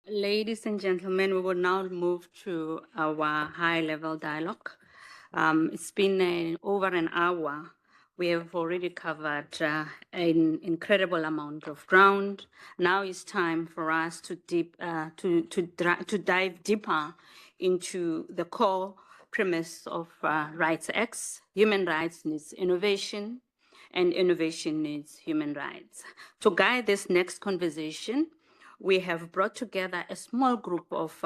Ladies and gentlemen, we will now move to our high-level dialogue. It's been over an hour. We have already covered an incredible amount of ground. Now it's time for us to dive deeper into the core premise of RightsX. Human rights needs innovation, and innovation needs human rights. To guide this next conversation, we have brought together a small group of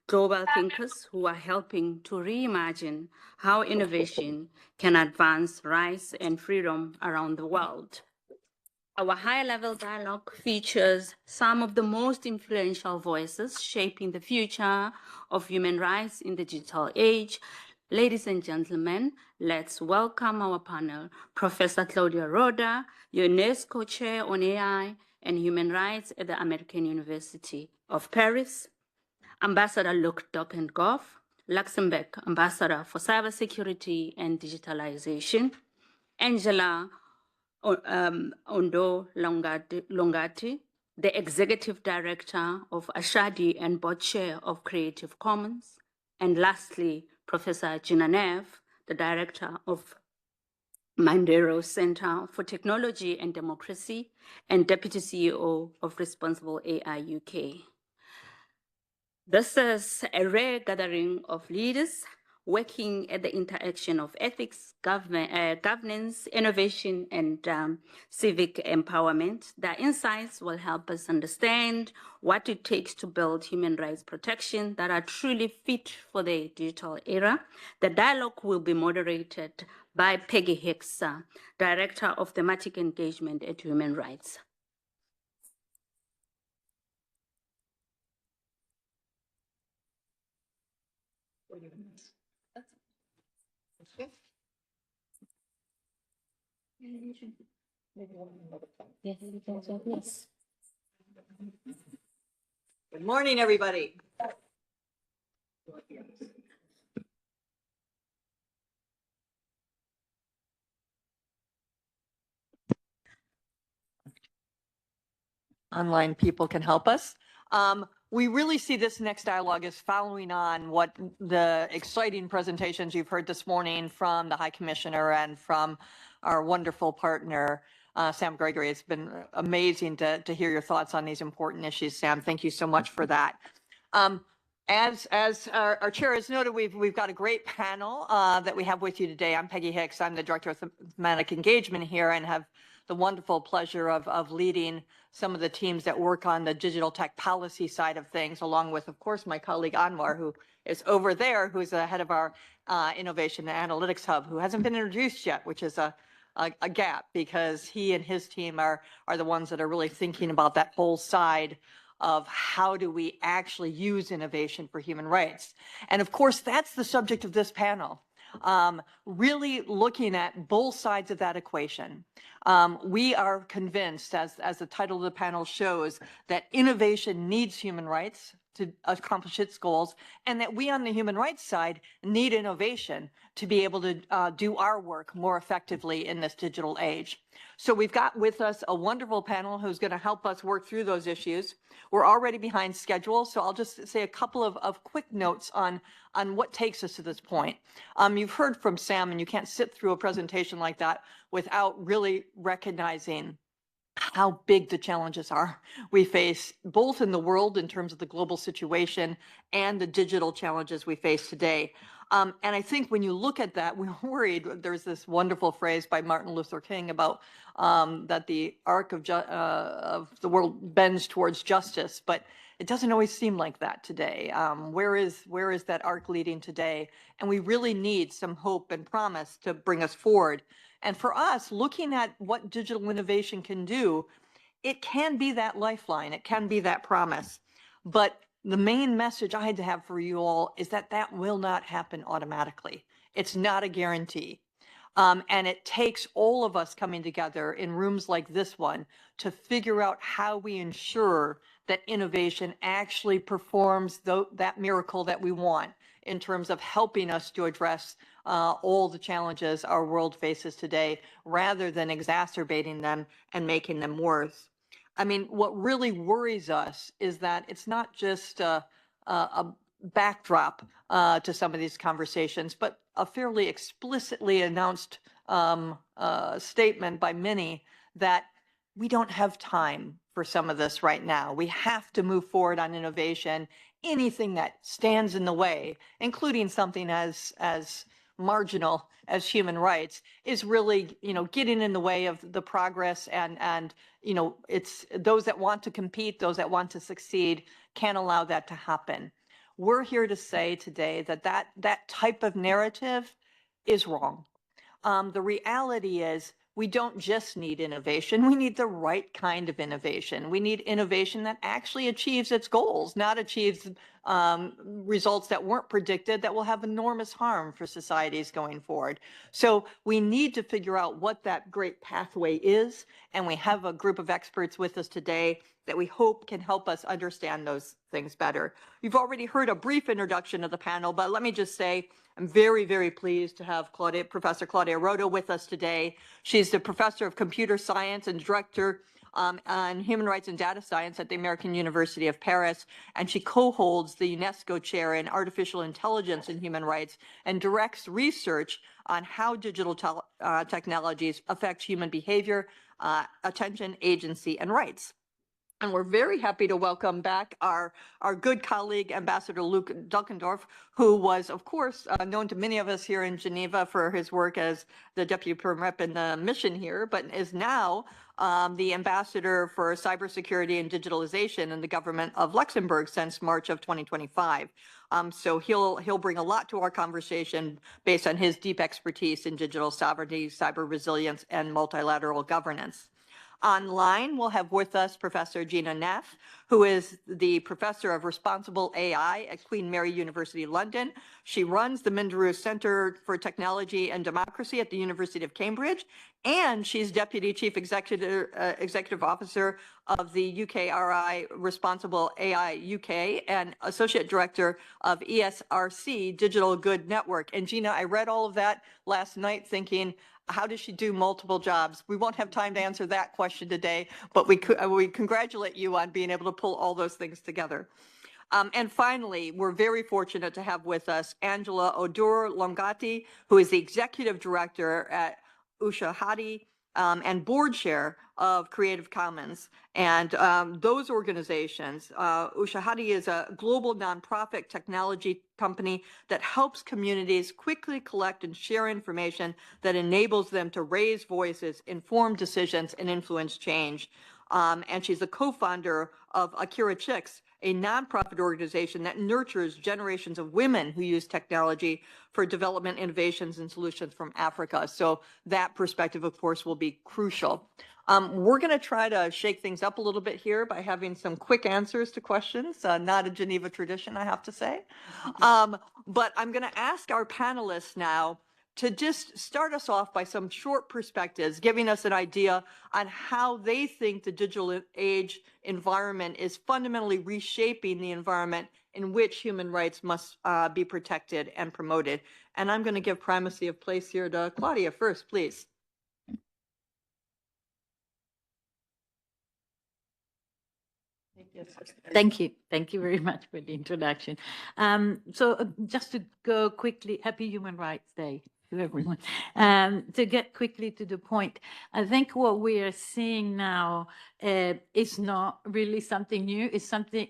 global thinkers who are helping to reimagine how innovation can advance rights and freedom around the world. Our high-level dialogue features some of the most influential voices shaping the future of human rights in the digital age. Ladies and gentlemen, let's welcome our panel, Professor Claudia Roda, UNESCO Chair on AI and Human Rights at the American University of Paris, Ambassador Luc Dockendorf, Luxembourg Ambassador for Cybersecurity and Digitalisation, Angela Oduor Lungati, the Executive Director of Ushahidi and Board Chair of Creative Commons, and lastly, Professor Gina Neff, the Director of Minderoo Center for Technology and Democracy and Deputy CEO of Responsible AI UK. This is a rare gathering of leaders working at the interaction of ethics, governance, innovation, and civic empowerment. Their insights will help us understand what it takes to build human rights protection that are truly fit for the digital era. The dialogue will be moderated by Peggy Hicks, Director of Thematic Engagement at Human Rights. Good morning, everybody. Online people can help us. We really see this next dialogue as following on what the exciting presentations you've heard this morning from the High Commissioner and from our wonderful partner, Sam Gregory. It's been amazing to hear your thoughts on these important issues, Sam. Thank you so much for that. As our chair has noted, we've got a great panel that we have with you today. I'm Peggy Hicks. I'm the Director of Thematic Engagement here and have the wonderful pleasure of leading some of the teams that work on the digital tech policy side of things, along with, of course, my colleague Anwar, who is over there, who's the head of our Innovation and Analytics Hub, who hasn't been introduced yet, which is a gap because he and his team are the ones that are really thinking about that whole side of how do we actually use innovation for human rights. And of course, that's the subject of this panel. Really looking at both sides of that equation. We are convinced, as the title of the panel shows, that innovation needs human rights to accomplish its goals, and that we on the human rights side need innovation to be able to do our work more effectively in this digital age. So we've got with us a wonderful panel who's going to help us work through those issues. We're already behind schedule, so I'll just say a couple of quick notes on what takes us to this point. You've heard from Sam, and you can't sit through a presentation like that without really recognizing how big the challenges are we face, both in the world in terms of the global situation and the digital challenges we face today. And I think when you look at that, we're worried. There's this wonderful phrase by Martin Luther King about that the arc of the world bends towards justice, but it doesn't always seem like that today. Where is that arc leading today? And we really need some hope and promise to bring us forward. And for us, looking at what digital innovation can do, it can be that lifeline, it can be that promise. But the main message I had to have for you all is that that will not happen automatically. It's not a guarantee. And it takes all of us coming together in rooms like this one to figure out how we ensure that innovation actually performs that miracle that we want in terms of helping us to address all the challenges our world faces today, rather than exacerbating them and making them worse. I mean, what really worries us is that it's not just a backdrop to some of these conversations, but a fairly explicitly announced statement by many that we don't have time for some of this right now. We have to move forward on innovation. Anything that stands in the way, including something as marginal as human rights, is really, getting in the way of the progress. And it's those that want to compete, those that want to succeed, can't allow that to happen. We're here to say today that type of narrative is wrong. The reality is we don't just need innovation, we need the right kind of innovation. We need innovation that actually achieves its goals, not achieves results that weren't predicted that will have enormous harm for societies going forward. So we need to figure out what that great pathway is, and we have a group of experts with us today that we hope can help us understand those things better. You've already heard a brief introduction of the panel, but let me just say I'm very, very pleased to have Professor Claudia Roda with us today. She's the professor of computer science and director on human rights and data science at the American University of Paris, and she co-holds the UNESCO chair in artificial intelligence and human rights and directs research on how digital technologies affect human behavior, attention, agency, and rights. And we're very happy to welcome back our good colleague, Ambassador Dockendorf, who was, of course, known to many of us here in Geneva for his work as the Deputy Perm Rep in the mission here, but is now the Ambassador for Cybersecurity and Digitalisation in the government of Luxembourg since March of 2025. So he'll bring a lot to our conversation based on his deep expertise in digital sovereignty, cyber resilience, and multilateral governance. Online, we'll have with us Professor Gina Neff, who is the Professor of Responsible AI at Queen Mary University, London. She runs the Minderoo Center for Technology and Democracy at the University of Cambridge, and she's Deputy Chief Executive Officer of the UKRI Responsible AI UK and Associate Director of ESRC Digital Good Network. And Gina, I read all of that last night thinking, how does she do multiple jobs? We won't have time to answer that question today, but we congratulate you on being able to pull all those things together. And finally, we're very fortunate to have with us Angela Oduor Lungati, who is the Executive Director at Ushahidi and Board Chair of Creative Commons. And those organizations, Ushahidi is a global nonprofit technology company that helps communities quickly collect and share information that enables them to raise voices, inform decisions, and influence change. And she's the co-founder of Akira Chicks, a nonprofit organization that nurtures generations of women who use technology for development, innovations, and solutions from Africa. So that perspective, of course, will be crucial. We're going to try to shake things up a little bit here by having some quick answers to questions, not a Geneva tradition, I have to say. But I'm going to ask our panelists now to just start us off by some short perspectives, giving us an idea on how they think the digital age environment is fundamentally reshaping the environment in which human rights must be protected and promoted. And I'm going to give primacy of place here to Claudia first, please. Thank you. Thank you very much for the introduction. Just to go quickly, Happy Human Rights Day to everyone. To get quickly to the point, I think what we are seeing now is not really something new. It's something,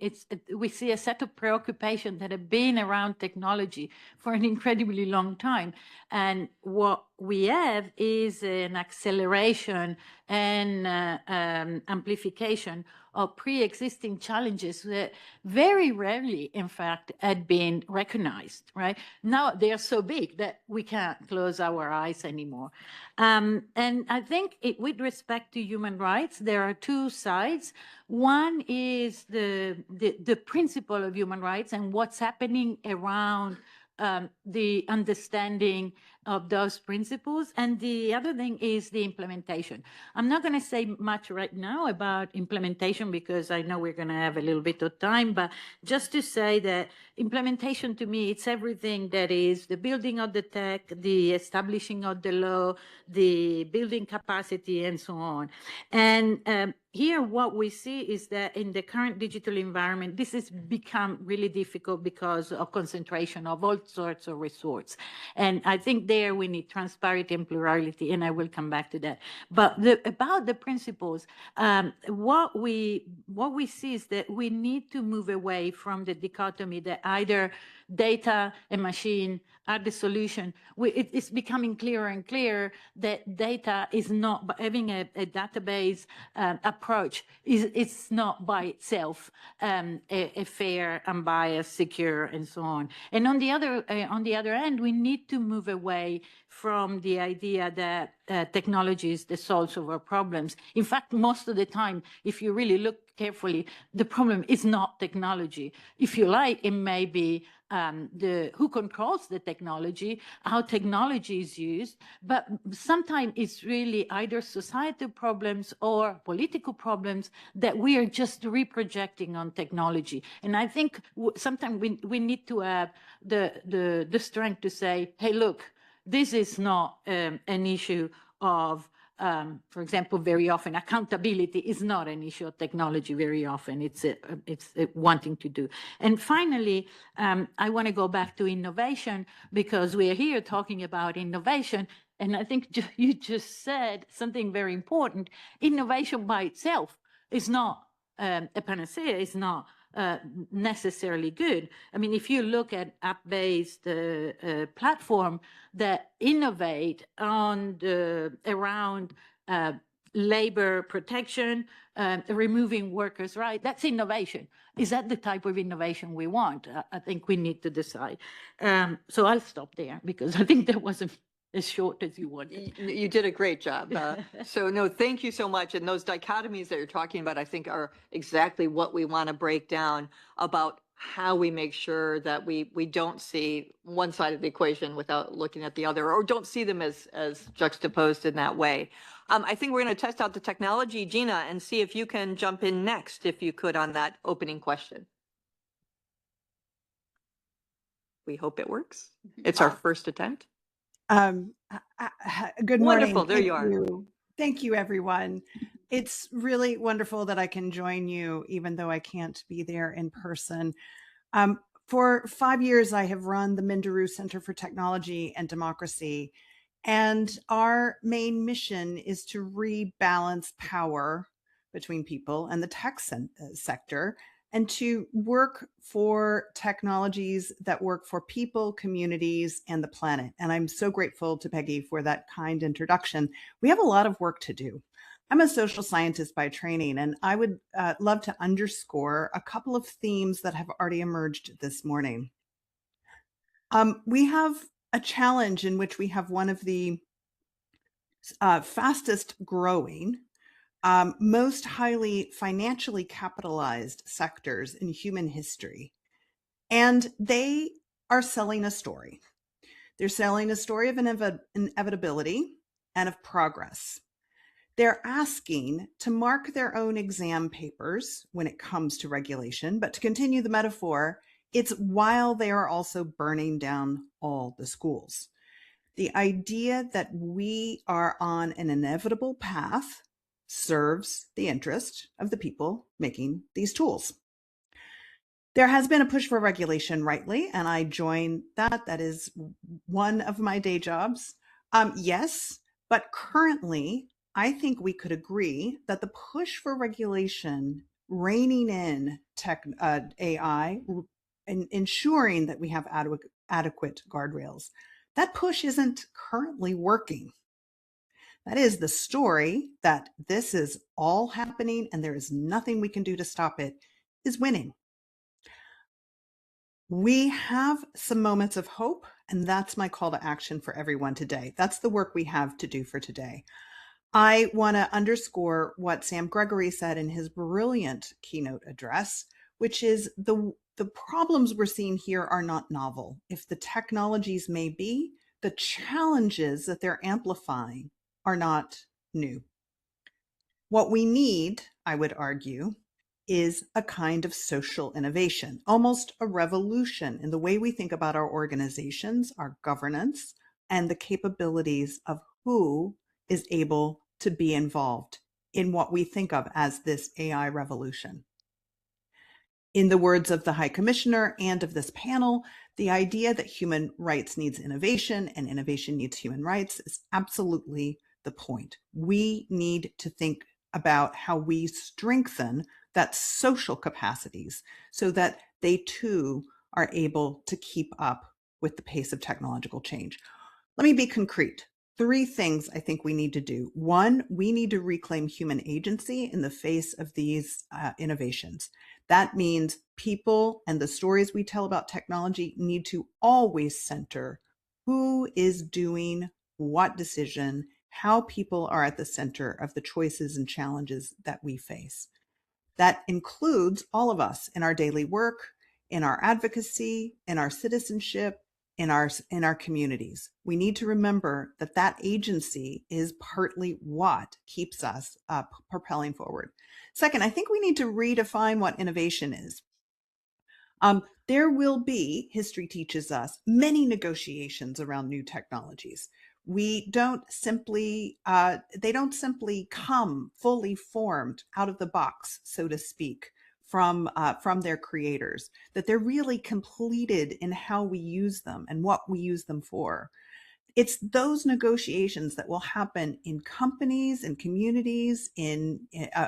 we see a set of preoccupations that have been around technology for an incredibly long time. And what we have is an acceleration and amplification of pre-existing challenges that very rarely, in fact, had been recognized, right? Now they are so big that we can't close our eyes anymore. And I think with respect to human rights, there are two sides. One is the principle of human rights and what's happening around the understanding of those principles. And the other thing is the implementation. I'm not going to say much right now about implementation because I know we're going to have a little bit of time, but just to say that implementation to me, it's everything that is the building of the tech, the establishing of the law, the building capacity, and so on. And here what we see is that in the current digital environment, this has become really difficult because of concentration of all sorts of resources. And I think there we need transparency and plurality, and I will come back to that. But about the principles, what we see is that we need to move away from the dichotomy that either data and machine are the solution. It's becoming clearer and clearer that data is not, having a database approach it's not by itself a fair, unbiased, secure, and so on. And on the other end, we need to move away from the idea that technology is the source of our problems. In fact, most of the time, if you really look carefully, the problem is not technology. If you like, it may be who controls the technology, how technology is used, but sometimes it's really either societal problems or political problems that we are just reprojecting on technology. And I think sometimes we need to have the strength to say, hey, look, this is not an issue of for example, very often accountability is not an issue of technology. Very often, it's wanting to do. And finally, I want to go back to innovation because we are here talking about innovation. And I think you just said something very important. Innovation by itself is not a panacea. It's not necessarily good. I mean, if you look at app-based platform that innovate on around labor protection, removing workers' rights, that's innovation. Is that the type of innovation we want? I think we need to decide. So I'll stop there because I think that wasn't as short as you wanted. You did a great job. So no, thank you so much. And those dichotomies that you're talking about, I think are exactly what we want to break down about how we make sure that we don't see one side of the equation without looking at the other, or don't see them as juxtaposed in that way. I think we're going to test out the technology, Gina, and see if you can jump in next, if you could, on that opening question. We hope it works. It's our first attempt. Good morning. Wonderful. There you are. Thank you, everyone. It's really wonderful that I can join you, even though I can't be there in person. For 5 years, I have run the Minderoo Center for Technology and Democracy, and our main mission is to rebalance power between people and the tech sector, and to work for technologies that work for people, communities, and the planet. And I'm so grateful to Peggy for that kind introduction. We have a lot of work to do. I'm a social scientist by training, and I would love to underscore a couple of themes that have already emerged this morning. We have a challenge in which we have one of the fastest growing, most highly financially capitalized sectors in human history. And they are selling a story. They're selling a story of inevitability and of progress. They're asking to mark their own exam papers when it comes to regulation, but to continue the metaphor, it's while they are also burning down all the schools. The idea that we are on an inevitable path serves the interest of the people making these tools. There has been a push for regulation, rightly, and I join that. That is one of my day jobs. Yes, but currently, I think we could agree that the push for regulation, reining in AI, and ensuring that we have adequate guardrails, that push isn't currently working. That is the story that this is all happening and there is nothing we can do to stop it is winning. We have some moments of hope, and that's my call to action for everyone today. That's the work we have to do for today. I want to underscore what Sam Gregory said in his brilliant keynote address, which is the problems we're seeing here are not novel. If the technologies may be, the challenges that they're amplifying are not new. What we need, I would argue, is a kind of social innovation, almost a revolution in the way we think about our organizations, our governance, and the capabilities of who is able to be involved in what we think of as this AI revolution. In the words of the High Commissioner and of this panel, the idea that human rights needs innovation and innovation needs human rights is absolutely the point. We need to think about how we strengthen that social capacities so that they too are able to keep up with the pace of technological change. Let me be concrete. 3 things I think we need to do. 1, we need to reclaim human agency in the face of these innovations. That means people and the stories we tell about technology need to always center who is doing what decision, how people are at the center of the choices and challenges that we face. That includes all of us in our daily work, in our advocacy, in our citizenship, in our communities. We need to remember that that agency is partly what keeps us propelling forward. Second, I think we need to redefine what innovation is. There will be, history teaches us, many negotiations around new technologies. They don't simply come fully formed out of the box, so to speak, from their creators, that they're really completed in how we use them and what we use them for. It's those negotiations that will happen in companies and communities,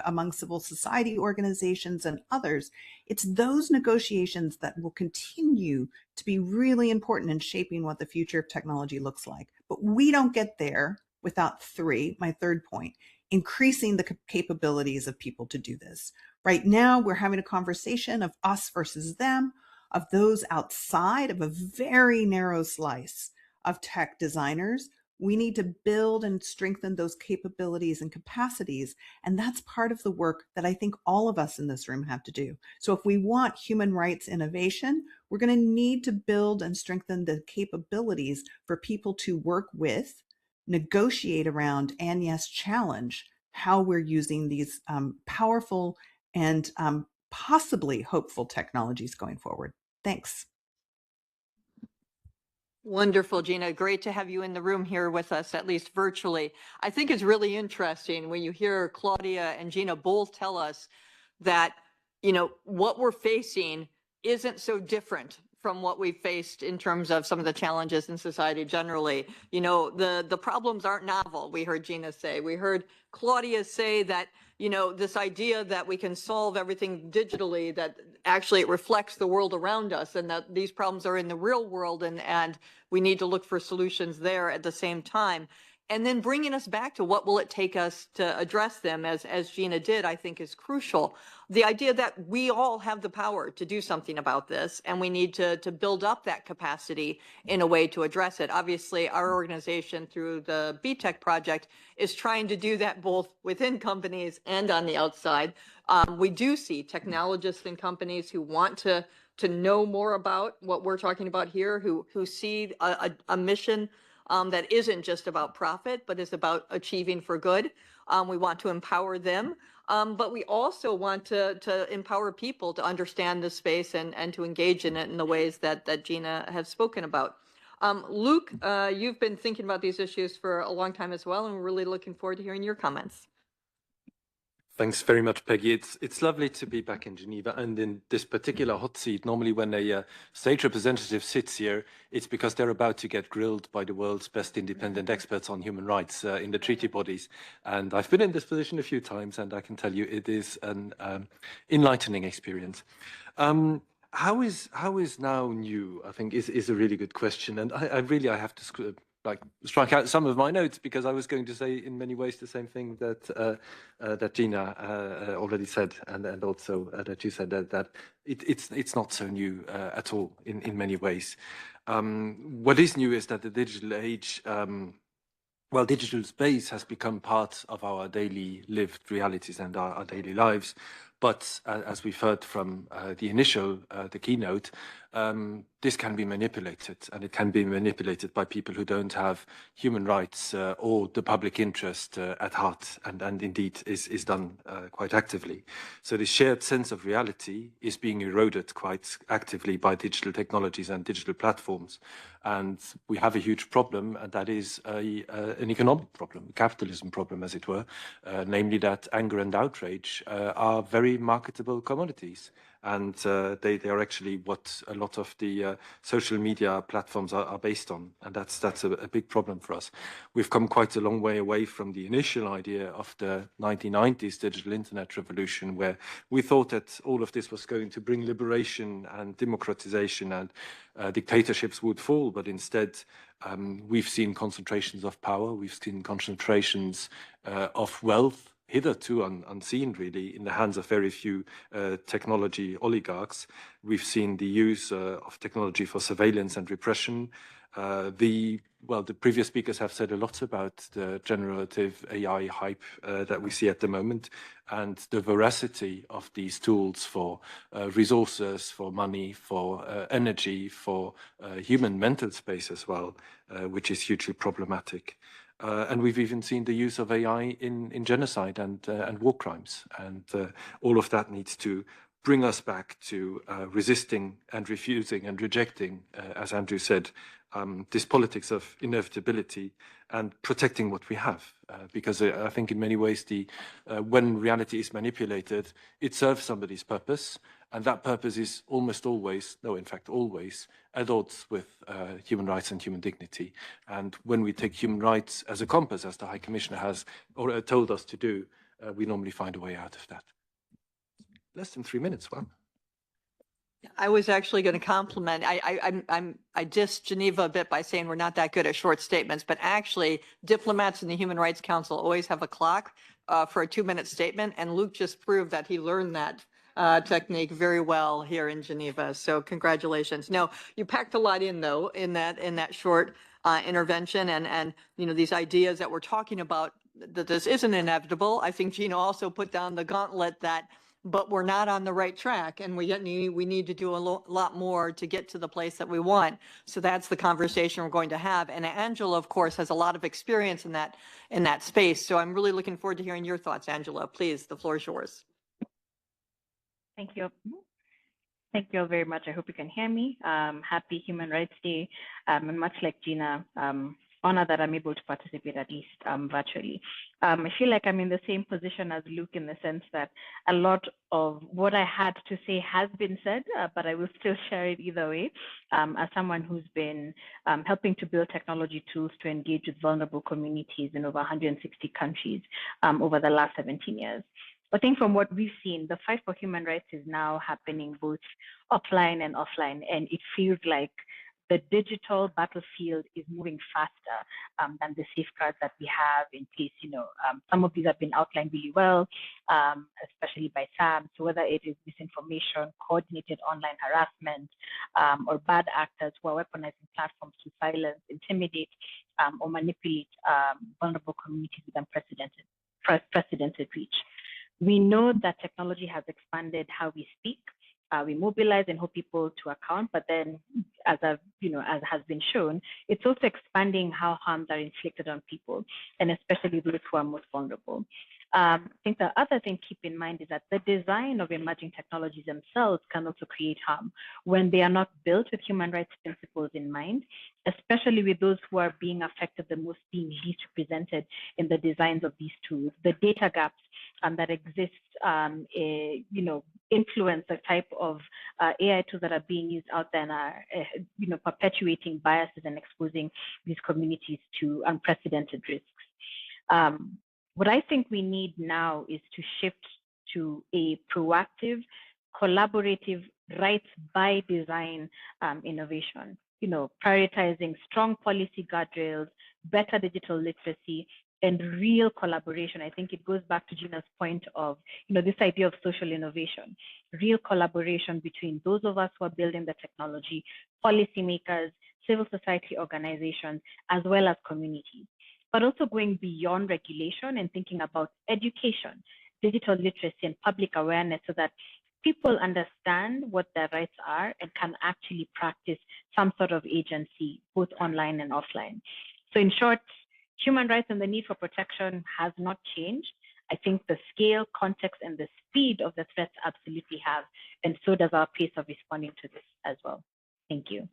among civil society organizations and others. It's those negotiations that will continue to be really important in shaping what the future of technology looks like. But we don't get there without 3, my third point, increasing the capabilities of people to do this. Right now, we're having a conversation of us versus them, of those outside of a very narrow slice of tech designers. We need to build and strengthen those capabilities and capacities. And that's part of the work that I think all of us in this room have to do. So if we want human rights innovation, we're going to need to build and strengthen the capabilities for people to work with, negotiate around, and yes, challenge how we're using these powerful and possibly hopeful technologies going forward. Thanks. Wonderful, Gina. Great to have you in the room here with us, at least virtually. I think it's really interesting when you hear Claudia and Gina both tell us that, what we're facing isn't so different from what we've faced in terms of some of the challenges in society generally. The problems aren't novel, we heard Gina say. We heard Claudia say that, this idea that we can solve everything digitally, that actually it reflects the world around us, and that these problems are in the real world, and we need to look for solutions there at the same time. And then bringing us back to what will it take us to address them, as Gina did, I think is crucial. The idea that we all have the power to do something about this, and we need to build up that capacity in a way to address it. Obviously, our organization through the BTech project is trying to do that both within companies and on the outside. We do see technologists in companies who want to know more about what we're talking about here, who see a mission that isn't just about profit, but is about achieving for good. We want to empower them, but we also want to empower people to understand the space and to engage in it in the ways that Gina has spoken about. Luke, you've been thinking about these issues for a long time as well, and we're really looking forward to hearing your comments. Thanks very much, Peggy. It's lovely to be back in Geneva and in this particular hot seat. Normally when a state representative sits here, it's because they're about to get grilled by the world's best independent experts on human rights in the treaty bodies. And I've been in this position a few times, and I can tell you it is an enlightening experience. How is now new, I think, is a really good question. And I have to strike out some of my notes, because I was going to say in many ways the same thing that Gina already said, and also that you said, that it's not so new at all in many ways. What is new is that the digital age, digital space has become part of our daily lived realities and our daily lives. But as we've heard from the keynote, this can be manipulated, and it can be manipulated by people who don't have human rights or the public interest at heart, and indeed is done quite actively. So the shared sense of reality is being eroded quite actively by digital technologies and digital platforms. And we have a huge problem, and that is an economic problem, a capitalism problem, as it were, namely that anger and outrage are very marketable commodities. And they are actually what a lot of the social media platforms are based on. And that's a big problem for us. We've come quite a long way away from the initial idea of the 1990s digital internet revolution, where we thought that all of this was going to bring liberation and democratization, and dictatorships would fall. But instead, we've seen concentrations of power, we've seen concentrations of wealth, hitherto unseen really in the hands of very few technology oligarchs. We've seen the use of technology for surveillance and repression. The previous speakers have said a lot about the generative AI hype that we see at the moment, and the veracity of these tools for resources, for money, for energy, for human mental space as well, which is hugely problematic. And we've even seen the use of AI in genocide and war crimes. And all of that needs to bring us back to resisting and refusing and rejecting, as Andrew said, this politics of inevitability and protecting what we have. Because I think in many ways, when reality is manipulated, it serves somebody's purpose. And that purpose is almost always, no, in fact, always at odds with human rights and human dignity. And when we take human rights as a compass, as the High Commissioner has told us to do, we normally find a way out of that. Less than 3 minutes, wow. I was actually going to compliment. I dissed Geneva a bit by saying we're not that good at short statements, but actually diplomats in the Human Rights Council always have a clock for a 2-minute statement, and Luke just proved that he learned that technique very well here in Geneva. So congratulations. No, you packed a lot in though in that short intervention, and you know, these ideas that we're talking about, that this isn't inevitable. I think Gina also put down the gauntlet that, but we're not on the right track, and we need to do a lot more to get to the place that we want. So that's the conversation we're going to have. And Angela, of course, has a lot of experience in that space. So I'm really looking forward to hearing your thoughts, Angela. Please, the floor is yours. Thank you. Thank you all very much. I hope you can hear me. Happy Human Rights Day. And much like Gina, honored that I'm able to participate at least virtually. I feel like I'm in the same position as Luke in the sense that a lot of what I had to say has been said, but I will still share it either way. As someone who's been helping to build technology tools to engage with vulnerable communities in over 160 countries over the last 17 years. I think from what we've seen, the fight for human rights is now happening both offline and offline, and it feels like the digital battlefield is moving faster than the safeguards that we have in place. You know, some of these have been outlined really well, especially by Sam. So whether it is misinformation, coordinated online harassment, or bad actors who are weaponizing platforms to silence, intimidate, or manipulate vulnerable communities with unprecedented reach. We know that technology has expanded how we speak. We mobilize and hold people to account, but then, as has been shown, it's also expanding how harms are inflicted on people, and especially those who are most vulnerable. I think the other thing to keep in mind is that the design of emerging technologies themselves can also create harm when they are not built with human rights principles in mind, especially with those who are being affected the most being least represented in the designs of these tools. The data gaps that exist, influence the type of AI tools that are being used out there and are, perpetuating biases and exposing these communities to unprecedented risks. What I think we need now is to shift to a proactive, collaborative, rights by design innovation. Prioritizing strong policy guardrails, better digital literacy, and real collaboration. I think it goes back to Gina's point of, this idea of social innovation, real collaboration between those of us who are building the technology, policymakers, civil society organizations, as well as communities, but also going beyond regulation and thinking about education, digital literacy and public awareness so that people understand what their rights are and can actually practice some sort of agency, both online and offline. So in short, human rights and the need for protection has not changed. I think the scale, context, and the speed of the threats absolutely have, and so does our pace of responding to this as well. Thank you.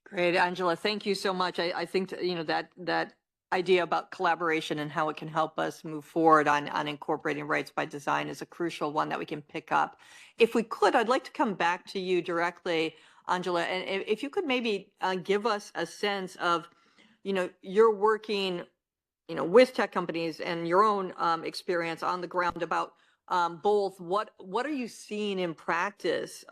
Great, Angela. Thank you so much. I think that idea about collaboration and how it can help us move forward on incorporating rights by design is a crucial one that we can pick up. If we could, I'd like to come back to you directly, Angela, and if you could maybe give us a sense of, you're working, with tech companies and your own experience on the ground about both what are you seeing in practice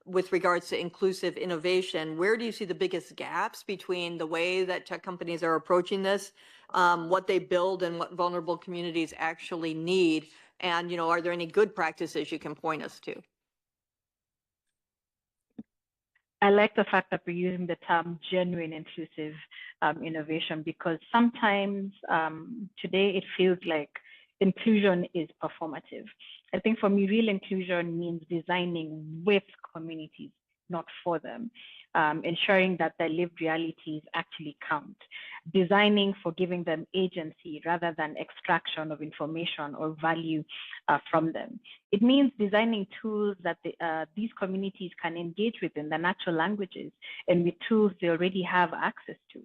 with regards to inclusive innovation? Where do you see the biggest gaps between the way that tech companies are approaching this, what they build and what vulnerable communities actually need? And, are there any good practices you can point us to? I like the fact that we're using the term genuine inclusive innovation, because sometimes today it feels like inclusion is performative. I think for me, real inclusion means designing with communities, not for them, ensuring that their lived realities actually count, designing for giving them agency rather than extraction of information or value from them. It means designing tools that these communities can engage with in their natural languages and with tools they already have access to.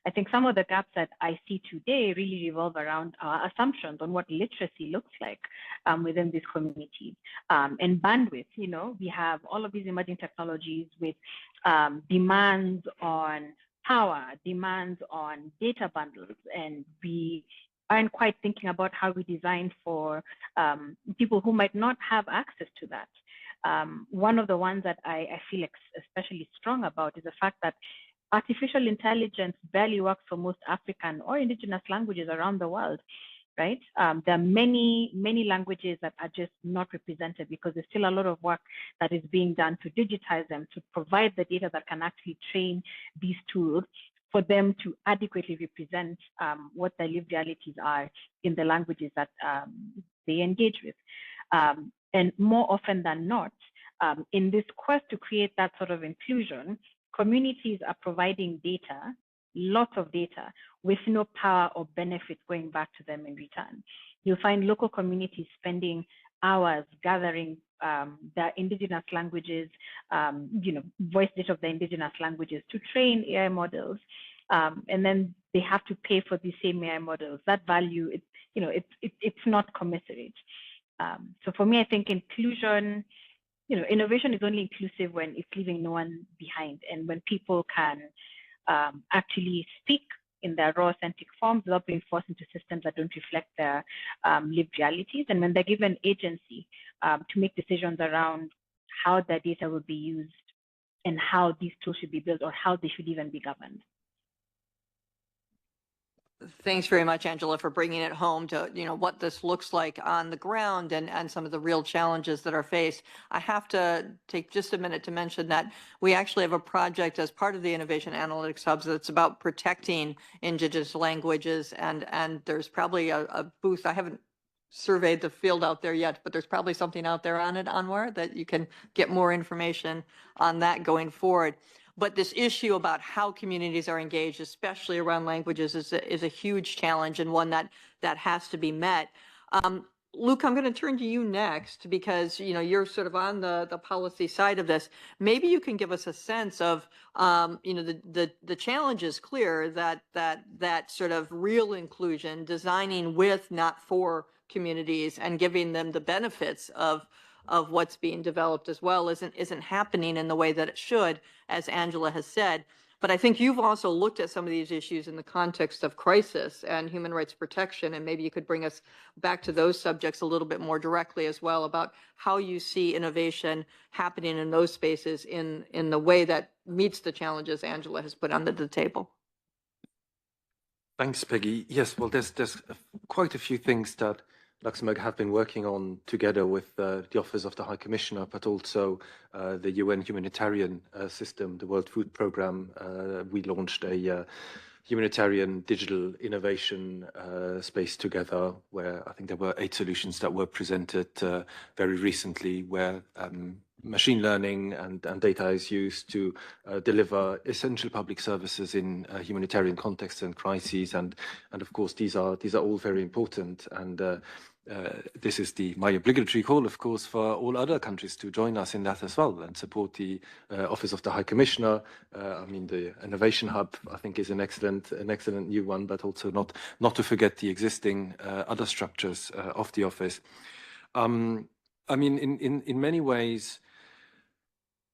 I think some of the gaps that I see today really revolve around assumptions on what literacy looks like within these communities and bandwidth. We have all of these emerging technologies with demands on power, demands on data bundles, and we aren't quite thinking about how we design for people who might not have access to that. One of the ones that I feel especially strong about is the fact that artificial intelligence barely works for most African or indigenous languages around the world, right? There are many, many languages that are just not represented because there's still a lot of work that is being done to digitize them, to provide the data that can actually train these tools for them to adequately represent what their lived realities are in the languages that they engage with. And more often than not, in this quest to create that sort of inclusion, communities are providing data, lots of data, with no power or benefit going back to them in return. You'll find local communities spending hours gathering their indigenous languages, voice data of the indigenous languages to train AI models, and then they have to pay for these same AI models. That value, it's not commensurate. So for me, I think inclusion, innovation is only inclusive when it's leaving no one behind, and when people can actually speak in their raw, authentic forms without being forced into systems that don't reflect their lived realities, and when they're given agency to make decisions around how their data will be used and how these tools should be built or how they should even be governed. Thanks very much, Angela, for bringing it home to what this looks like on the ground and some of the real challenges that are faced. I have to take just a minute to mention that we actually have a project as part of the Innovation Analytics Hubs that's about protecting indigenous languages, and there's probably a booth. I haven't surveyed the field out there yet, but there's probably something out there on it, Anwar, that you can get more information on that going forward. But this issue about how communities are engaged, especially around languages, is a huge challenge and one that has to be met. Luke, I'm going to turn to you next because you're sort of on the policy side of this. Maybe you can give us a sense of the challenge is clear that sort of real inclusion, designing with, not for communities, and giving them the benefits of what's being developed as well isn't happening in the way that it should, as Angela has said. But I think you've also looked at some of these issues in the context of crisis and human rights protection, and maybe you could bring us back to those subjects a little bit more directly as well about how you see innovation happening in those spaces in the way that meets the challenges Angela has put on the table. Thanks, Peggy. Yes, well, there's quite a few things that Luxembourg have been working on together with the Office of the High Commissioner, but also the UN humanitarian system, the World Food Programme. We launched a humanitarian digital innovation space together, where I think there were 8 solutions that were presented very recently, where machine learning and data is used to deliver essential public services in humanitarian contexts and crises, and of course these are all very important, and this is my obligatory call, of course, for all other countries to join us in that as well and support the Office of the High Commissioner. I mean, the Innovation Hub, I think, is an excellent new one, but also not to forget the existing other structures of the office. I mean, in many ways,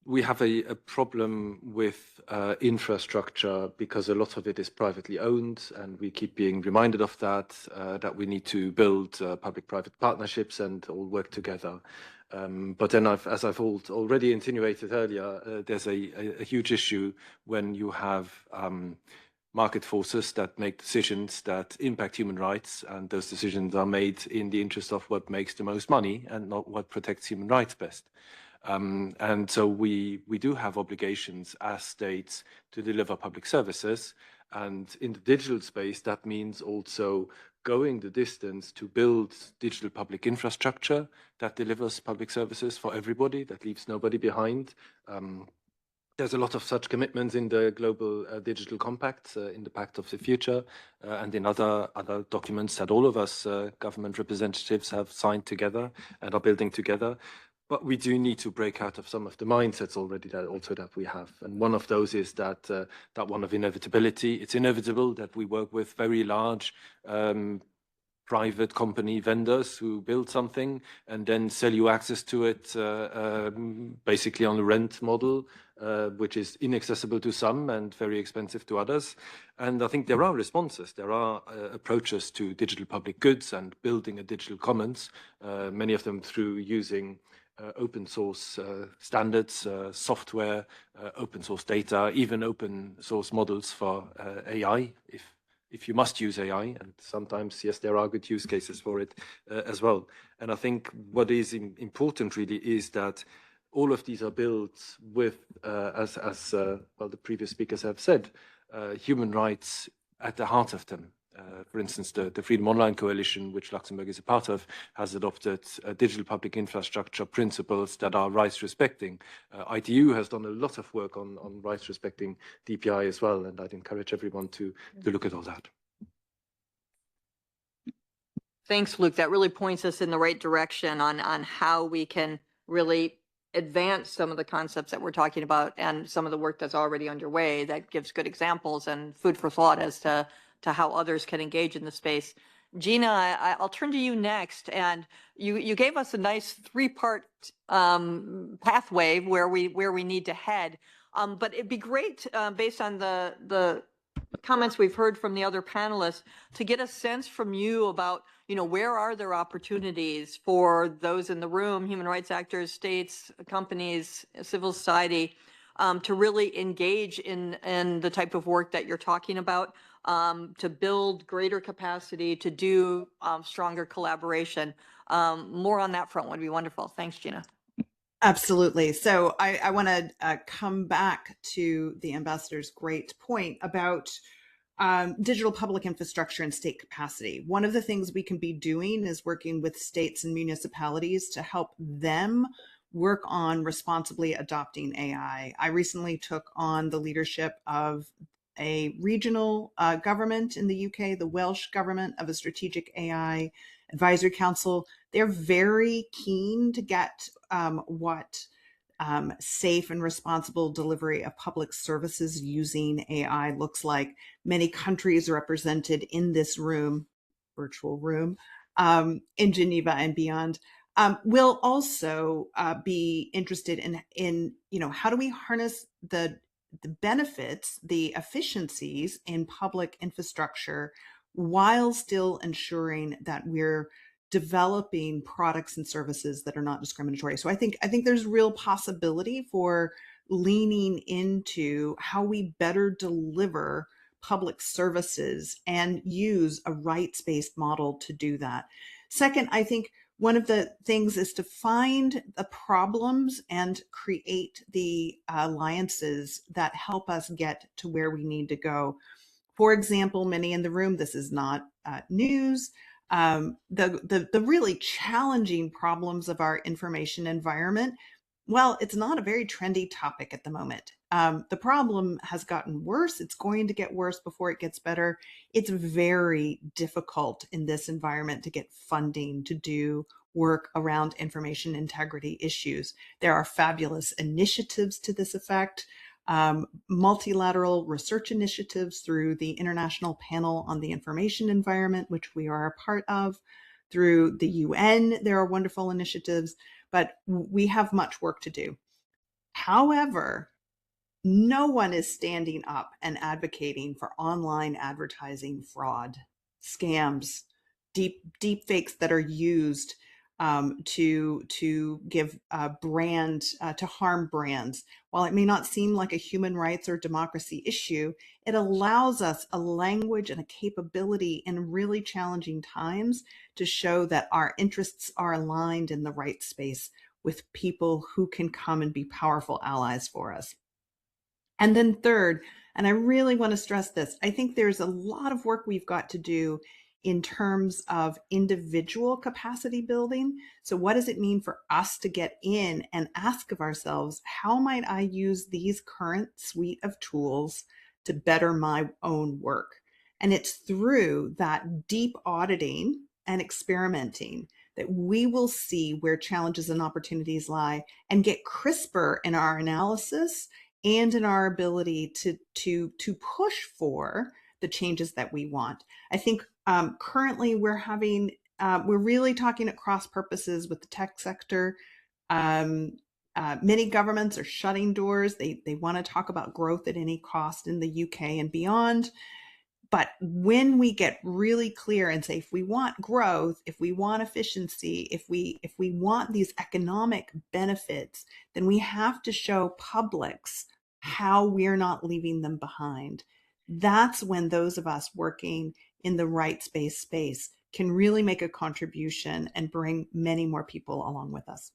we have a problem with infrastructure because a lot of it is privately owned, and we keep being reminded of that we need to build public-private partnerships and all work together. But then, as I've already insinuated earlier, there's a huge issue when you have market forces that make decisions that impact human rights, and those decisions are made in the interest of what makes the most money and not what protects human rights best. And so we do have obligations as states to deliver public services, and in the digital space that means also going the distance to build digital public infrastructure that delivers public services for everybody, that leaves nobody behind. There's a lot of such commitments in the Global Digital Compact, in the Pact of the Future, and in other documents that all of us government representatives have signed together and are building together. But we do need to break out of some of the mindsets already that we have. And one of those is that one of inevitability. It's inevitable that we work with very large private company vendors who build something and then sell you access to it basically on a rent model, which is inaccessible to some and very expensive to others. And I think there are responses. There are approaches to digital public goods and building a digital commons, many of them through using open source standards, software, open source data, even open source models for AI, if you must use AI, and sometimes, yes, there are good use cases for it as well. And I think what is important really is that all of these are built with, as well, the previous speakers have said, human rights at the heart of them. For instance, the Freedom Online Coalition, which Luxembourg is a part of, has adopted digital public infrastructure principles that are rights respecting. ITU has done a lot of work on rights respecting DPI as well, and I'd encourage everyone to look at all that. Thanks, Luke. That really points us in the right direction on how we can really advance some of the concepts that we're talking about and some of the work that's already underway. That gives good examples and food for thought as to how others can engage in the space. Gina, I'll turn to you next. And you gave us a nice 3-part pathway where we need to head. But it'd be great, based on the comments we've heard from the other panelists, to get a sense from you about, where are there opportunities for those in the room, human rights actors, states, companies, civil society, to really engage in the type of work that you're talking about, to build greater capacity, to do stronger collaboration. More on that front would be wonderful. Thanks, Gina. Absolutely. So I want to come back to the ambassador's great point about digital public infrastructure and state capacity. One of the things we can be doing is working with states and municipalities to help them work on responsibly adopting AI. I recently took on the leadership of a regional government in the UK, the Welsh government, of a strategic AI advisory council. They're very keen to get what safe and responsible delivery of public services using AI looks like. Many countries are represented in this room, virtual room, in Geneva and beyond. We'll also be interested in how do we harness the benefits, the efficiencies in public infrastructure while still ensuring that we're developing products and services that are not discriminatory. So I think there's real possibility for leaning into how we better deliver public services and use a rights-based model to do that. Second, I think one of the things is to find the problems and create the alliances that help us get to where we need to go. For example, many in the room, this is not news. The really challenging problems of our information environment, well, it's not a very trendy topic at the moment. The problem has gotten worse. It's going to get worse before it gets better. It's very difficult in this environment to get funding to do work around information integrity issues. There are fabulous initiatives to this effect. Multilateral research initiatives through the International Panel on the Information Environment, which we are a part of. Through the UN, there are wonderful initiatives, but we have much work to do. However, no one is standing up and advocating for online advertising fraud, scams, deep fakes that are used to give brand to harm brands. While it may not seem like a human rights or democracy issue, it allows us a language and a capability in really challenging times to show that our interests are aligned in the right space with people who can come and be powerful allies for us. And then third, and I really want to stress this, I think there's a lot of work we've got to do in terms of individual capacity building. So what does it mean for us to get in and ask of ourselves, how might I use these current suite of tools to better my own work? And it's through that deep auditing and experimenting that we will see where challenges and opportunities lie and get crisper in our analysis and in our ability to push for the changes that we want. I think currently we're really talking at cross purposes with the tech sector. Many governments are shutting doors. They want to talk about growth at any cost in the UK and beyond. But when we get really clear and say, if we want growth, if we want efficiency, if we want these economic benefits, then we have to show publics how we're not leaving them behind. That's when those of us working in the rights-based space can really make a contribution and bring many more people along with us.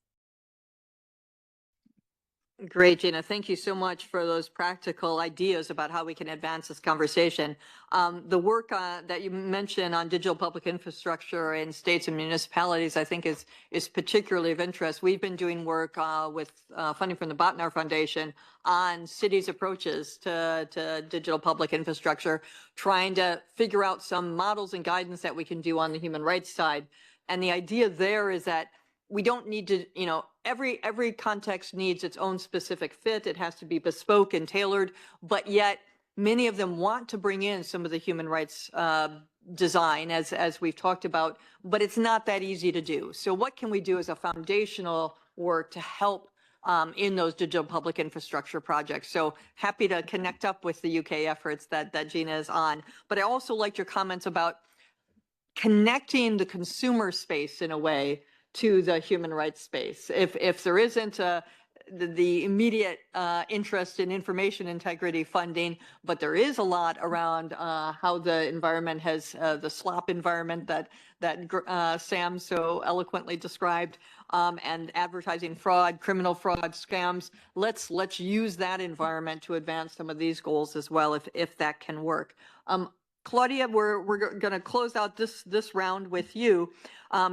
Great, Gina. Thank you so much for those practical ideas about how we can advance this conversation. The work that you mentioned on digital public infrastructure in states and municipalities, I think is particularly of interest. We've been doing work with funding from the Botnar Foundation on cities' approaches to digital public infrastructure, trying to figure out some models and guidance that we can do on the human rights side. And the idea there is that we don't need to, every context needs its own specific fit. It has to be bespoke and tailored, but yet many of them want to bring in some of the human rights design as we've talked about, but it's not that easy to do. So what can we do as a foundational work to help in those digital public infrastructure projects? So happy to connect up with the UK efforts that Gina is on, but I also liked your comments about connecting the consumer space in a way to the human rights space. If there isn't the immediate interest in information integrity funding, but there is a lot around how the environment has the slop environment that Sam so eloquently described, and advertising fraud, criminal fraud, scams. Let's use that environment to advance some of these goals as well, if that can work. Claudia, we're going to close out this round with you.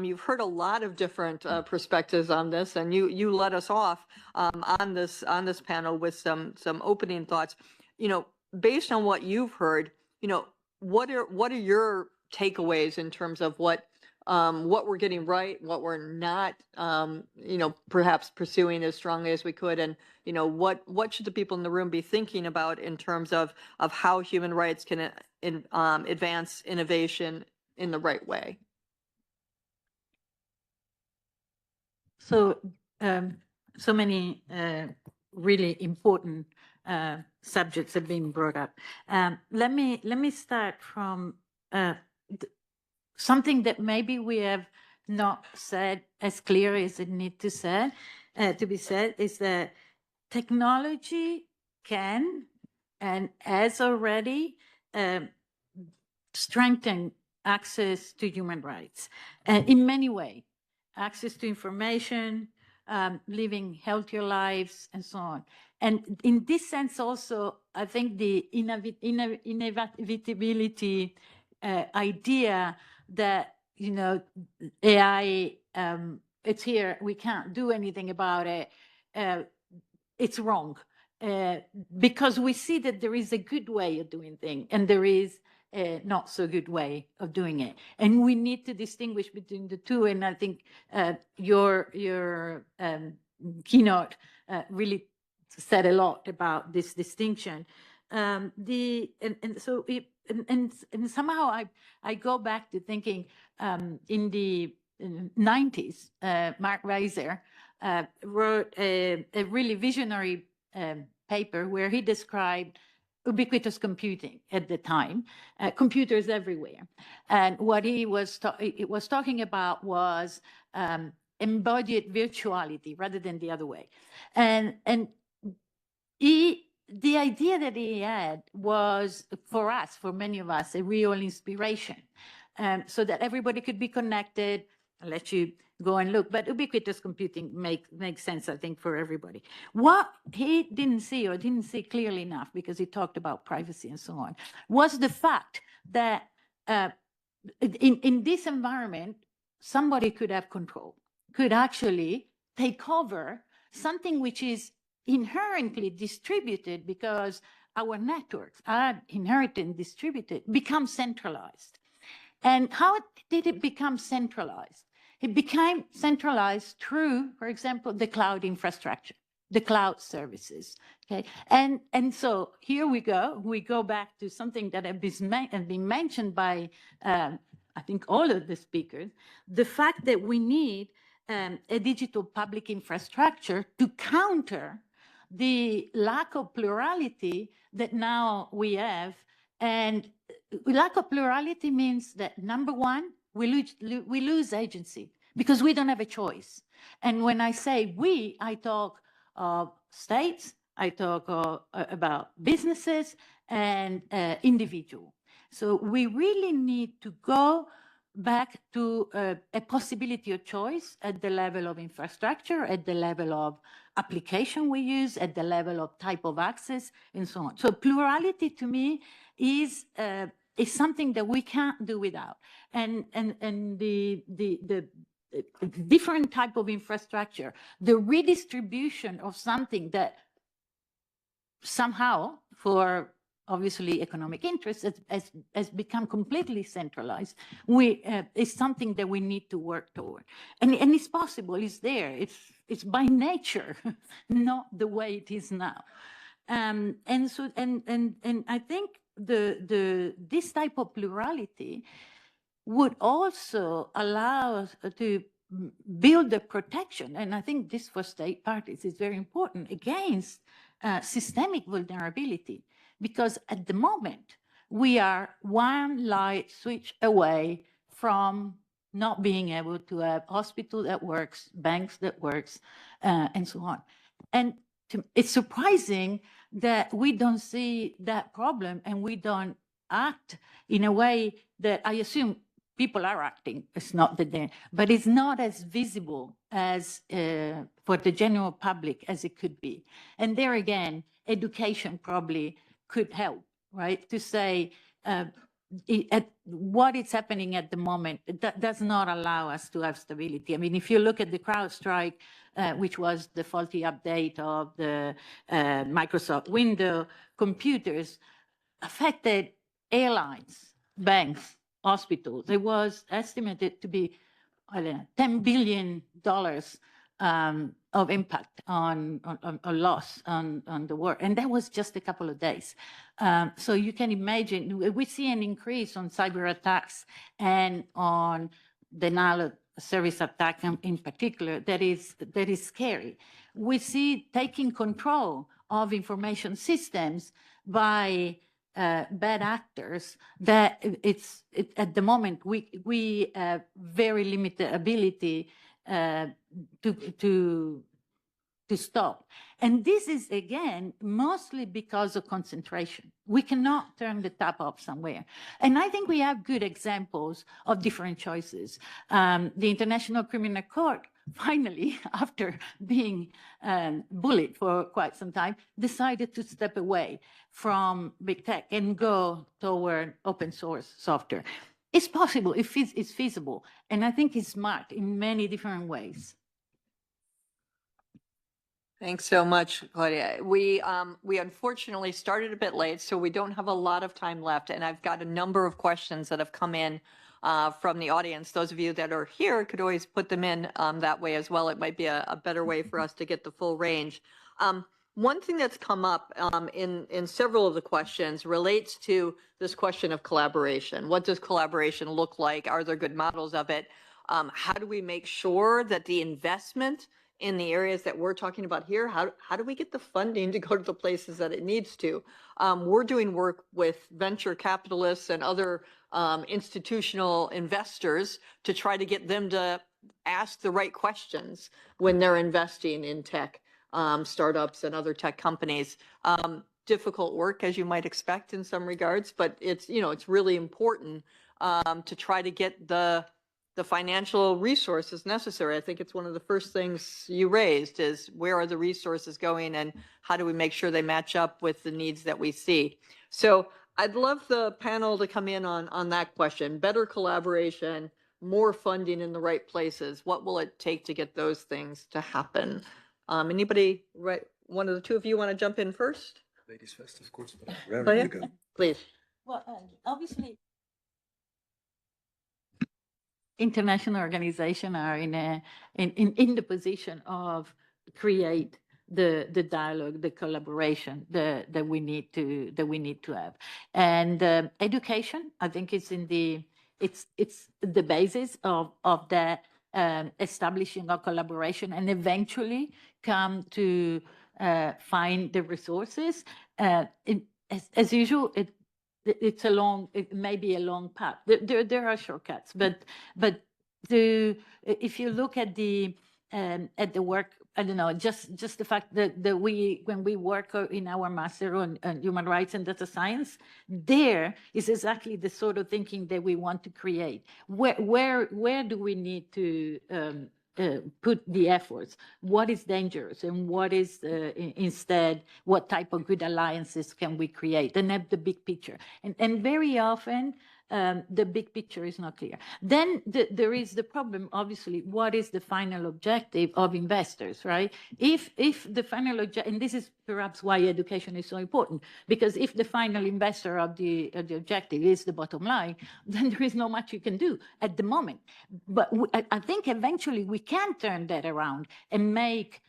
You've heard a lot of different perspectives on this, and you led us off on this panel with some opening thoughts. Based on what you've heard, what are your takeaways in terms of what we're getting right, what we're not, perhaps pursuing as strongly as we could, and what should the people in the room be thinking about in terms of how human rights can advance innovation in the right way? So, so many really important subjects have been brought up. Let me start from something that maybe we have not said as clear as it needs to be said, is that technology can and has already strengthened access to human rights in many ways. Access to information, living healthier lives, and so on. And in this sense also, I think the inevitability idea that, AI, it's here, we can't do anything about it, it's wrong. Because we see that there is a good way of doing things and there is a not so good way of doing it. And we need to distinguish between the two. And I think your keynote really said a lot about this distinction. And somehow I go back to thinking in the 90s, Mark Reiser wrote a really visionary paper where he described ubiquitous computing at the time, computers everywhere. And what he was talking about was embodied virtuality rather than the other way. And the idea that he had was, for us, for many of us, a real inspiration, so that everybody could be connected. I'll let you go and look, but ubiquitous computing makes sense, I think, for everybody. What he didn't see, or didn't see clearly enough, because he talked about privacy and so on, was the fact that in this environment, somebody could have control, could actually take over something which is inherently distributed, because our networks are inherently distributed, become centralized. And how did it become centralized? It became centralized through, for example, the cloud infrastructure, the cloud services. Okay, and so here we go back to something that has been mentioned by I think all of the speakers, the fact that we need a digital public infrastructure to counter the lack of plurality that now we have. And lack of plurality means that, number one, we lose agency because we don't have a choice. And when I say we, I talk of states, I talk about businesses and individuals. So we really need to go back to a possibility of choice at the level of infrastructure, at the level of application we use, at the level of type of access, and so on. So plurality to me is something that we can't do without. And the different type of infrastructure, the redistribution of something that somehow, for obviously economic interests, has become completely centralized, is something that we need to work toward. And it's possible, it's there, it's by nature, not the way it is now. And I think this type of plurality would also allow us to build the protection, and I think this for state parties is very important, against systemic vulnerability. Because at the moment, we are one light switch away from not being able to have hospital that works, banks that works, and so on. And it's surprising that we don't see that problem and we don't act in a way that I assume people are acting. It's not that they're, but it's not as visible as for the general public as it could be. And there again, education probably could help, right? To say what is happening at the moment, that does not allow us to have stability. I mean, if you look at the CrowdStrike, which was the faulty update of the Microsoft Windows computers, affected airlines, banks, hospitals. It was estimated to be, I don't know, $10 billion of impact on loss on the world. And that was just a couple of days. So you can imagine, we see an increase on cyber attacks and on denial of service attack in particular that is scary. We see taking control of information systems by bad actors, that at the moment we have very limited ability to stop. And this is, again, mostly because of concentration. We cannot turn the tap off somewhere. And I think we have good examples of different choices. The International Criminal Court finally, after being bullied for quite some time, decided to step away from big tech and go toward open source software. It's possible, it's feasible, and I think it's smart in many different ways. Thanks so much, Claudia. We unfortunately started a bit late, so we don't have a lot of time left. And I've got a number of questions that have come in from the audience. Those of you that are here could always put them in that way as well. It might be a better way for us to get the full range. One thing that's come up in several of the questions relates to this question of collaboration. What does collaboration look like? Are there good models of it? How do we make sure that the investment in the areas that we're talking about here, how do we get the funding to go to the places that it needs to? We're doing work with venture capitalists and other institutional investors to try to get them to ask the right questions when they're investing in tech startups and other tech companies. Difficult work, as you might expect in some regards, but it's really important to try to get the financial resources necessary. I think it's one of the first things you raised is where are the resources going and how do we make sure they match up with the needs that we see? So I'd love the panel to come in on that question. Better collaboration, more funding in the right places. What will it take to get those things to happen? Anybody, right? One of the two of you want to jump in first? Ladies first, of course, but wherever you go. Please. Well, obviously, international organizations are in the position of create the dialogue, the collaboration that we need to have, and education. I think it's the basis of that establishing a collaboration, and eventually come to find the resources. As usual, it may be a long path. There are shortcuts, but if you look at the work, I don't know, just the fact that when we work in our master on human rights and data science, there is exactly the sort of thinking that we want to create. Where do we need to put the efforts? What is dangerous and what is instead, what type of good alliances can we create, and have the big picture. And very often the big picture is not clear. Then there is the problem, obviously, what is the final objective of investors, right? If the final objective, and this is perhaps why education is so important, because if the final investor of the objective is the bottom line, then there is not much you can do at the moment. But I think eventually we can turn that around and make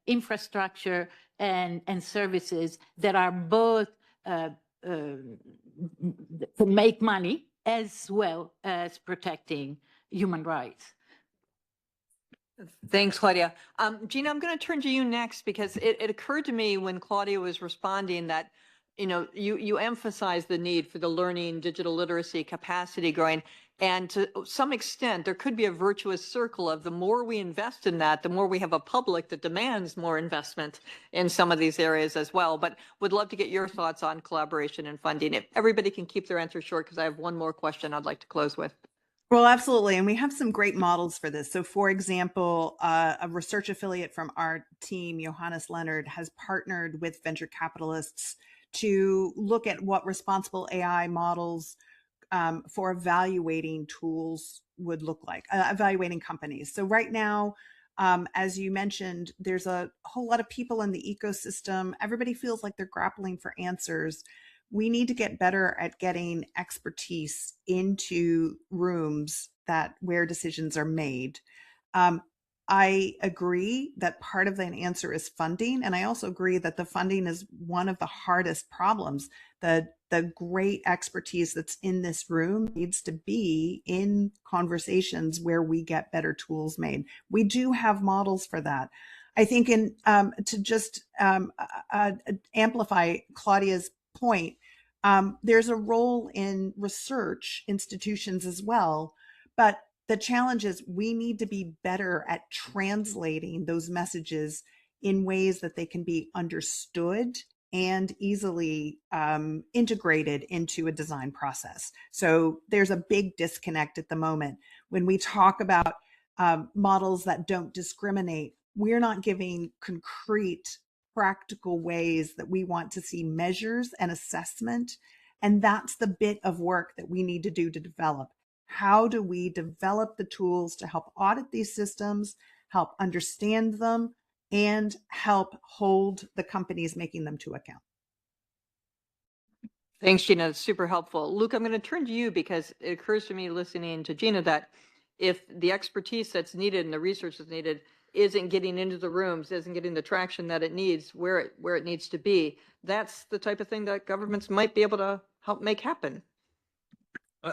infrastructure and services that are both to make money as well as protecting human rights. Thanks, Claudia. Gina, I'm going to turn to you next, because it occurred to me when Claudia was responding that you emphasize the need for the learning, digital literacy, capacity growing, and to some extent, there could be a virtuous circle of the more we invest in that, the more we have a public that demands more investment in some of these areas as well. But would love to get your thoughts on collaboration and funding. If everybody can keep their answer short, because I have one more question I'd like to close with. Well, absolutely. And we have some great models for this. So for example, a research affiliate from our team, Johannes Leonard, has partnered with venture capitalists to look at what responsible AI models for evaluating tools would look like, evaluating companies. So right now, as you mentioned, there's a whole lot of people in the ecosystem. Everybody feels like they're grappling for answers. We need to get better at getting expertise into rooms where decisions are made. I agree that part of the answer is funding. And I also agree that the funding is one of the hardest problems. The great expertise that's in this room needs to be in conversations where we get better tools made. We do have models for that. I think to just amplify Claudia's point, there's a role in research institutions as well, but the challenge is we need to be better at translating those messages in ways that they can be understood and easily integrated into a design process. So there's a big disconnect at the moment when we talk about models that don't discriminate. We're not giving concrete, practical ways that we want to see measures and assessment. And that's the bit of work that we need to do to develop. How do we develop the tools to help audit these systems, help understand them, and help hold the companies making them to account? Thanks, Gina. That's super helpful. Luke, I'm going to turn to you because it occurs to me listening to Gina that if the expertise that's needed and the research that's needed isn't getting into the rooms, isn't getting the traction that it needs, where it needs to be, that's the type of thing that governments might be able to help make happen.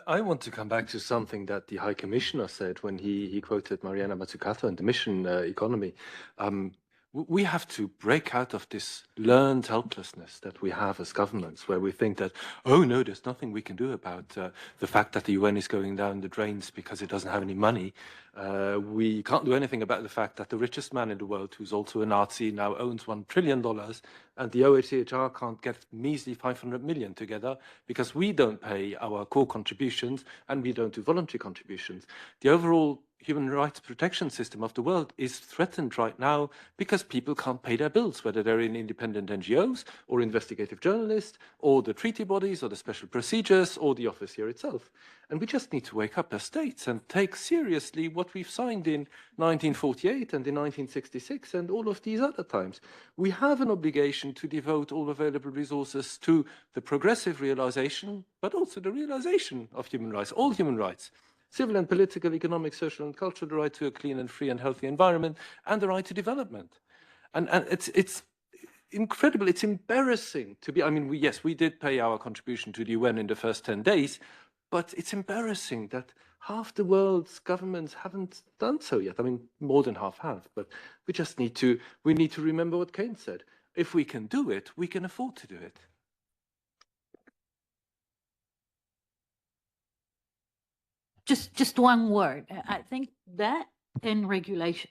I want to come back to something that the High Commissioner said when he quoted Mariana Mazzucato and the mission economy. We have to break out of this learned helplessness that we have as governments, where we think that, oh no, there's nothing we can do about the fact that the UN is going down the drains because it doesn't have any money. We can't do anything about the fact that the richest man in the world, who's also a Nazi, now owns $1 trillion, and the OHCHR can't get measly 500 million together because we don't pay our core contributions and we don't do voluntary contributions. The overall human rights protection system of the world is threatened right now because people can't pay their bills, whether they're in independent NGOs or investigative journalists or the treaty bodies or the special procedures or the office here itself. And we just need to wake up as states and take seriously what we've signed in 1948 and in 1966 and all of these other times. We have an obligation to devote all available resources to the progressive realization, but also the realization of human rights, all human rights. Civil and political, economic, social and cultural, the right to a clean and free and healthy environment, and the right to development. And it's incredible, it's embarrassing to be, I mean, yes, we did pay our contribution to the UN in the first 10 days, but it's embarrassing that half the world's governments haven't done so yet. I mean, more than half have, but we just need to remember what Keynes said. If we can do it, we can afford to do it. Just one word. I think that and regulation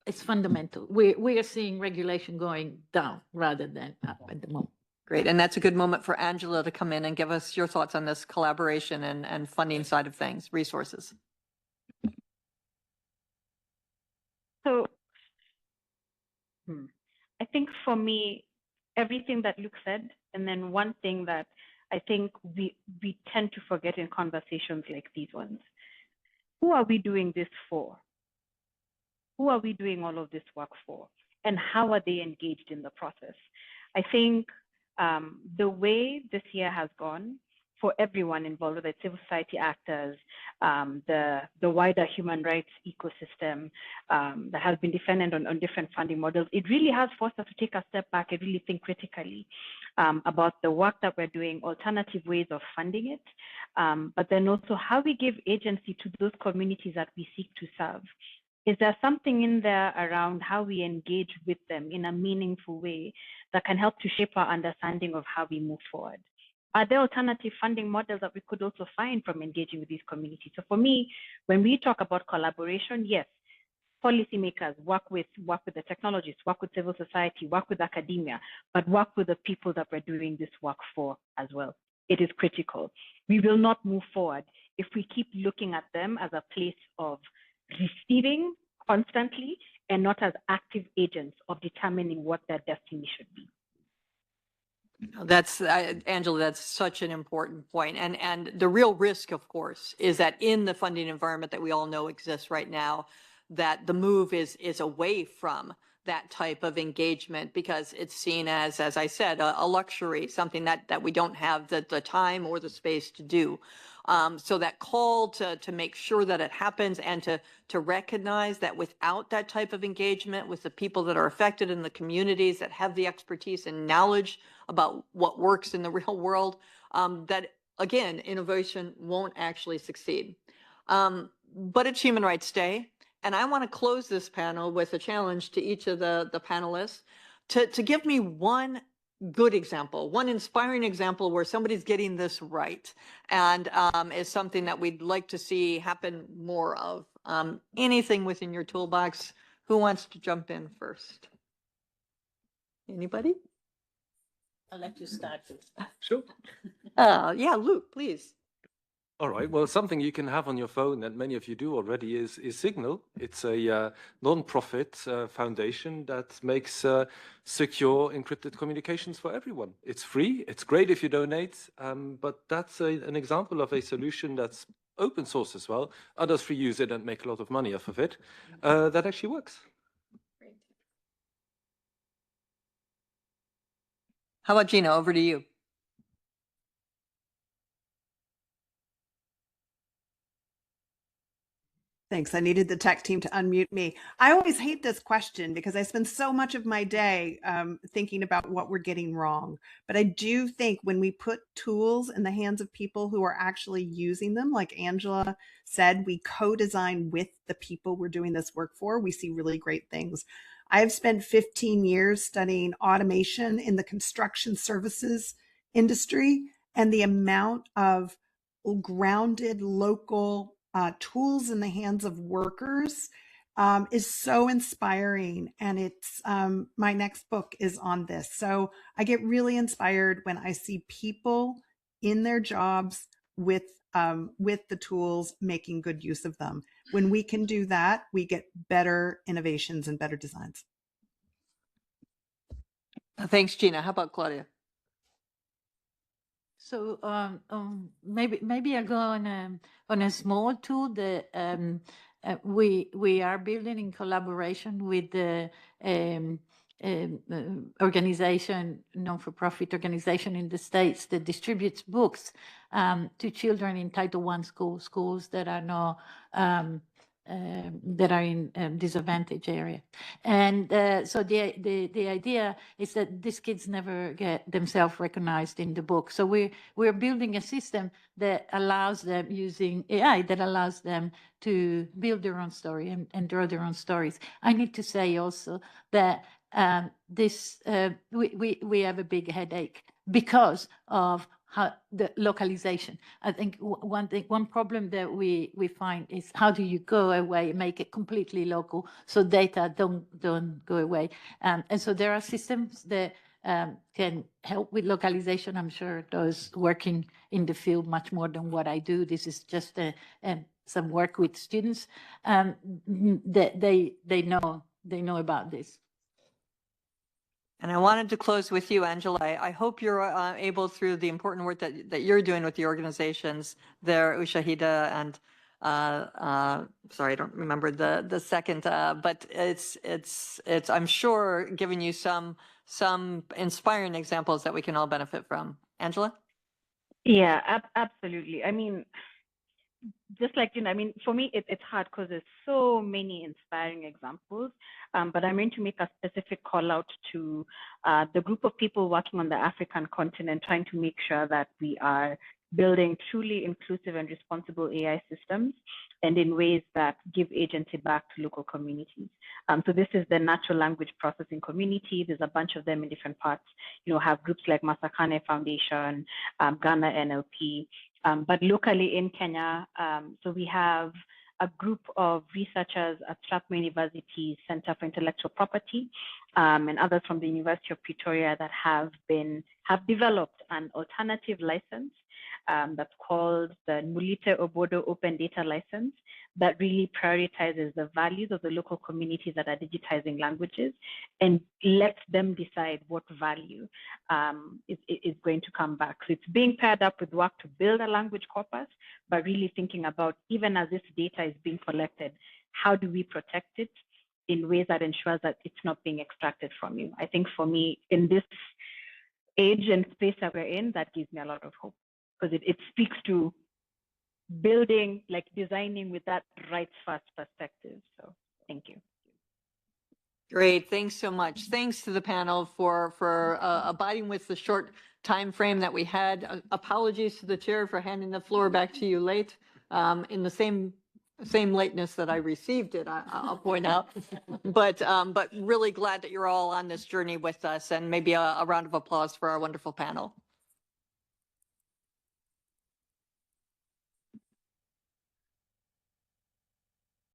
is fundamental. We are seeing regulation going down rather than up at the moment. Great. And that's a good moment for Angela to come in and give us your thoughts on this collaboration and funding side of things, resources. So I think for me, everything that Luke said, and then one thing that I think we tend to forget in conversations like these ones. Who are we doing this for? Who are we doing all of this work for? And how are they engaged in the process? I think the way this year has gone for everyone involved, whether it's civil society actors, the wider human rights ecosystem that has been dependent on different funding models, it really has forced us to take a step back and really think critically about the work that we're doing, alternative ways of funding it, but then also how we give agency to those communities that we seek to serve. Is there something in there around how we engage with them in a meaningful way that can help to shape our understanding of how we move forward? Are there alternative funding models that we could also find from engaging with these communities? So for me, when we talk about collaboration, yes, policymakers work with the technologists, work with civil society, work with academia, but work with the people that we're doing this work for as well. It is critical. We will not move forward if we keep looking at them as a place of receiving constantly and not as active agents of determining what their destiny should be. That's Angela, that's such an important point. And the real risk, of course, is that in the funding environment that we all know exists right now, that the move is away from that type of engagement because it's seen as I said, a luxury, something that we don't have the time or the space to do. So that call to make sure that it happens and to recognize that without that type of engagement with the people that are affected in the communities that have the expertise and knowledge about what works in the real world, that again, innovation won't actually succeed. But it's Human Rights Day. And I want to close this panel with a challenge to each of the panelists to give me one good example, one inspiring example where somebody's getting this right and is something that we'd like to see happen more of. Anything within your toolbox. Who wants to jump in first? Anybody? I'll let you start. Sure. Yeah, Luke, please. All right. Well, something you can have on your phone, and many of you do already, is Signal. It's a non-profit foundation that makes secure encrypted communications for everyone. It's free. It's great if you donate, but that's an example of a solution that's open source as well. Others free use it and make a lot of money off of it. That actually works. Great. How about Gina? Over to you. Thanks. I needed the tech team to unmute me. I always hate this question because I spend so much of my day thinking about what we're getting wrong. But I do think when we put tools in the hands of people who are actually using them, like Angela said, we co-design with the people we're doing this work for, we see really great things. I've spent 15 years studying automation in the construction services industry, and the amount of grounded local tools in the hands of workers is so inspiring. And it's my next book is on this. So I get really inspired when I see people in their jobs with the tools, making good use of them. When we can do that, we get better innovations and better designs. Thanks, Gina. How about Claudia? So maybe I'll go on a small tool that we are building in collaboration with the organization, non-for-profit organization in the States that distributes books to children in Title I schools that are not that are in disadvantaged area. And so the idea is that these kids never get themselves recognized in the book. So we're building a system that allows them, using AI, that allows them to build their own story and draw their own stories. I need to say also that we have a big headache because of the localization. I think one problem that we find is how do you go away and make it completely local so data don't go away. And so there are systems that can help with localization. I'm sure those working in the field much more than what I do. This is just some work with students that they know about this. And I wanted to close with you, Angela. I hope you're able, through the important work that you're doing with the organizations there, Ushahidi and sorry, I don't remember the second, but it's I'm sure giving you some inspiring examples that we can all benefit from. Angela? Yeah, absolutely. I mean, just like, I mean, for me, it's hard because there's so many inspiring examples, but I'm going to make a specific call out to the group of people working on the African continent, trying to make sure that we are building truly inclusive and responsible AI systems and in ways that give agency back to local communities. So this is the natural language processing community. There's a bunch of them in different parts, have groups like Masakane Foundation, Ghana NLP, but locally in Kenya, so we have a group of researchers at Strathmore University's Center for Intellectual Property and others from the University of Pretoria that have developed an alternative license that's called the Mulite Obodo Open Data License that really prioritizes the values of the local communities that are digitizing languages and lets them decide what value is going to come back. So it's being paired up with work to build a language corpus, but really thinking about, even as this data is being collected, how do we protect it in ways that ensures that it's not being extracted from you? I think for me, in this age and space that we're in, that gives me a lot of hope, because it speaks to building, like designing with that rights first perspective. So thank you. Great, thanks so much. Thanks to the panel for abiding with the short time frame that we had. Apologies to the chair for handing the floor back to you late, in the same lateness that I received it, I'll point out. But really glad that you're all on this journey with us, and maybe a round of applause for our wonderful panel.